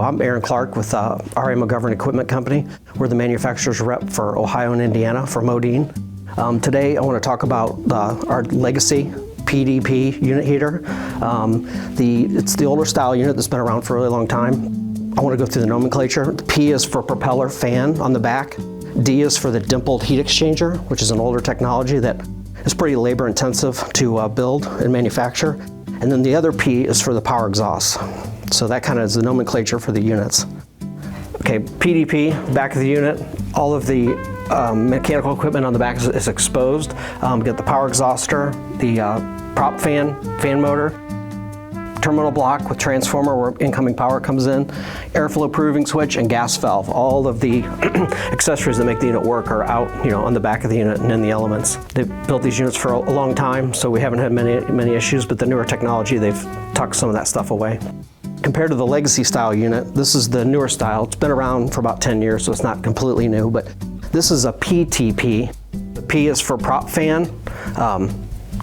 I'm Aaron Clark with RA McGovern Equipment Company. We're the manufacturer's rep for Ohio and Indiana for Modine. Today I want to talk about our legacy PDP unit heater. It's the older style unit that's been around for a really long time. I want to go through the nomenclature. The P is for propeller fan on the back. D is for the dimpled heat exchanger, which is an older technology that is pretty labor intensive to build and manufacture. And then the other P is for the power exhaust. So that kind of is the nomenclature for the units. Okay, PDP, back of the unit, all of the mechanical equipment on the back is exposed. Get the power exhauster, the prop fan motor, terminal block with transformer where incoming power comes in, airflow proving switch, and gas valve. All of the accessories that make the unit work are out, on the back of the unit and in the elements. They've built these units for a long time, so we haven't had many issues, but the newer technology, they've tucked some of that stuff away. Compared to the legacy style unit, this is the newer style. It's been around for about 10 years, so it's not completely new, but this is a PTP. The P is for prop fan.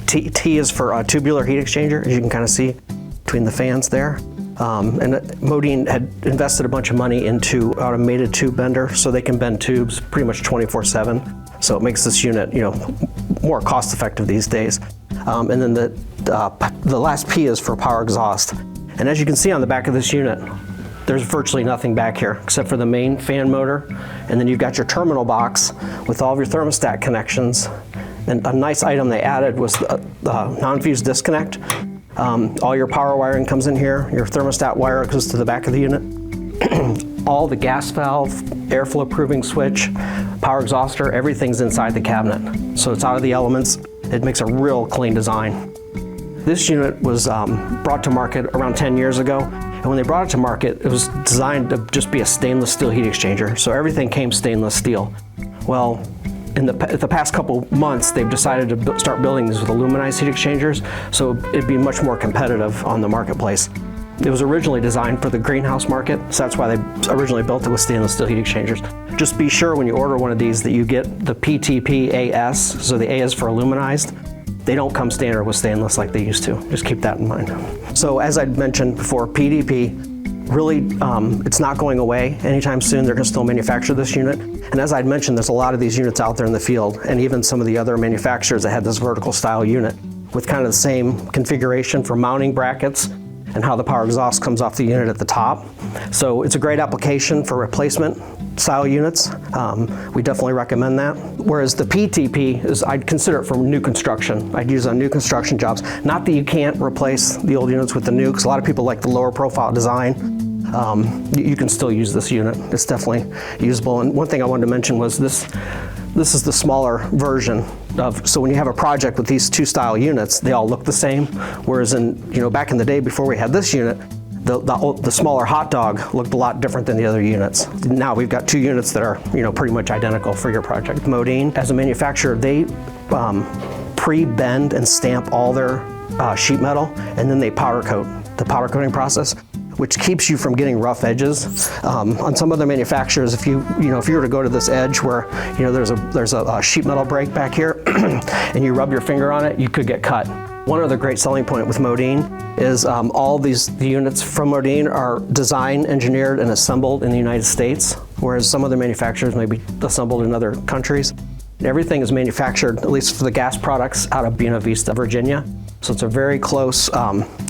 T is for tubular heat exchanger, as you can kind of see between the fans there. And Modine had invested a bunch of money into automated tube bender, so they can bend tubes pretty much 24/7. So it makes this unit, more cost effective these days. And then the last P is for power exhaust. And as you can see on the back of this unit, there's virtually nothing back here except for the main fan motor. And then you've got your terminal box with all of your thermostat connections. And a nice item they added was the non-fused disconnect. All your power wiring comes in here. Your thermostat wire goes to the back of the unit. All the gas valve, airflow proving switch, power exhauster, everything's inside the cabinet. So it's out of the elements. It makes a real clean design. This unit was brought to market around 10 years ago. And when they brought it to market, it was designed to just be a stainless steel heat exchanger. So everything came stainless steel. Well, in the past couple months, they've decided to start building these with aluminized heat exchangers, so it'd be much more competitive on the marketplace. It was originally designed for the greenhouse market, so that's why they originally built it with stainless steel heat exchangers. Just be sure when you order one of these that you get the PTP AS, so the A is for aluminized. They don't come standard with stainless like they used to. Just keep that in mind. So as I'd mentioned before, PDP, really, it's not going away anytime soon. They're going to still manufacture this unit. And as I'd mentioned, there's a lot of these units out there in the field, and even some of the other manufacturers that had this vertical style unit with kind of the same configuration for mounting brackets and how the power exhaust comes off the unit at the top. So it's a great application for replacement style units. We definitely recommend that. Whereas the PTP I'd consider it for new construction. I'd use it on new construction jobs. Not that you can't replace the old units with the new, because a lot of people like the lower profile design. You can still use this unit. It's definitely usable. And one thing I wanted to mention was this is the smaller version so when you have a project with these two style units, they all look the same. Whereas back in the day before we had this unit, the smaller hot dog looked a lot different than the other units. Now we've got two units that are pretty much identical for your project. Modine, as a manufacturer, they pre-bend and stamp all their sheet metal, and then they powder coat. The powder coating process, which keeps you from getting rough edges. On some other manufacturers, if you were to go to this edge where there's a sheet metal break back here, and you rub your finger on it, you could get cut. One other great selling point with Modine is all the units from Modine are designed, engineered, and assembled in the United States, whereas some other manufacturers may be assembled in other countries. Everything is manufactured, at least for the gas products, out of Buena Vista, Virginia. So it's a very close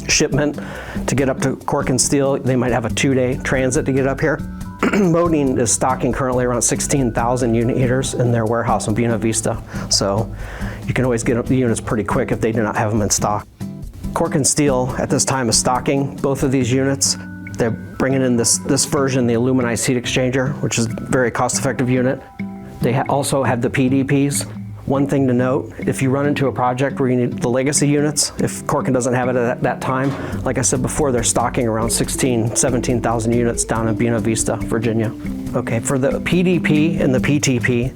shipment to get up to Cork and Steel. They might have a 2-day transit to get up here. Modine is stocking currently around 16,000 unit heaters in their warehouse in Buena Vista. So you can always get the units pretty quick if they do not have them in stock. Cork and Steel at this time is stocking both of these units. They're bringing in this version, the aluminized heat exchanger, which is a very cost-effective unit. They also have the PDPs. One thing to note, if you run into a project where you need the legacy units, if Corken doesn't have it at that time, like I said before, they're stocking around 17,000 units down in Buena Vista, Virginia. Okay, for the PDP and the PTP,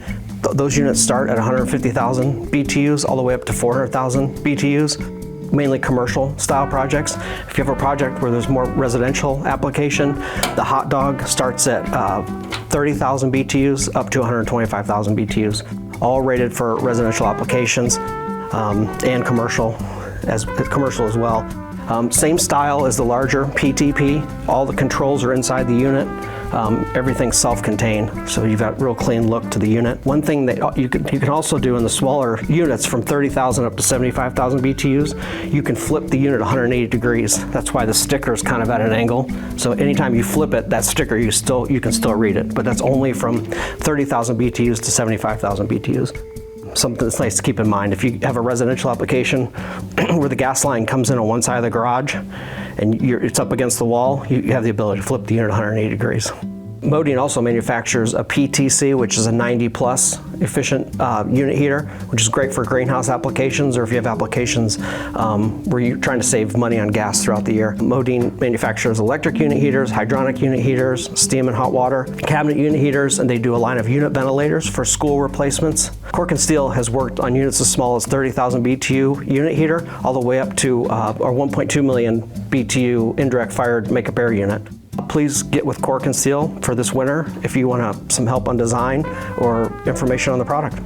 those units start at 150,000 BTUs all the way up to 400,000 BTUs, mainly commercial style projects. If you have a project where there's more residential application, the hot dog starts at 30,000 BTUs up to 125,000 BTUs. All rated for residential applications and commercial as well. Same style as the larger PTP. All the controls are inside the unit. Everything's self-contained, so you've got a real clean look to the unit. One thing that you can also do in the smaller units from 30,000 up to 75,000 BTUs, you can flip the unit 180 degrees. That's why the sticker is kind of at an angle. So anytime you flip it, that sticker, you can still read it. But that's only from 30,000 BTUs to 75,000 BTUs. Something that's nice to keep in mind, if you have a residential application where the gas line comes in on one side of the garage and it's up against the wall, you have the ability to flip the unit 180 degrees. Modine also manufactures a PTC, which is a 90 plus efficient unit heater, which is great for greenhouse applications, or if you have applications where you're trying to save money on gas throughout the year. Modine manufactures electric unit heaters, hydronic unit heaters, steam and hot water, cabinet unit heaters, and they do a line of unit ventilators for school replacements. Cork and Steel has worked on units as small as 30,000 BTU unit heater, all the way up to our 1.2 million BTU indirect fired makeup air unit. Please get with Cork and Steel for this winter if you want some help on design or information on the product.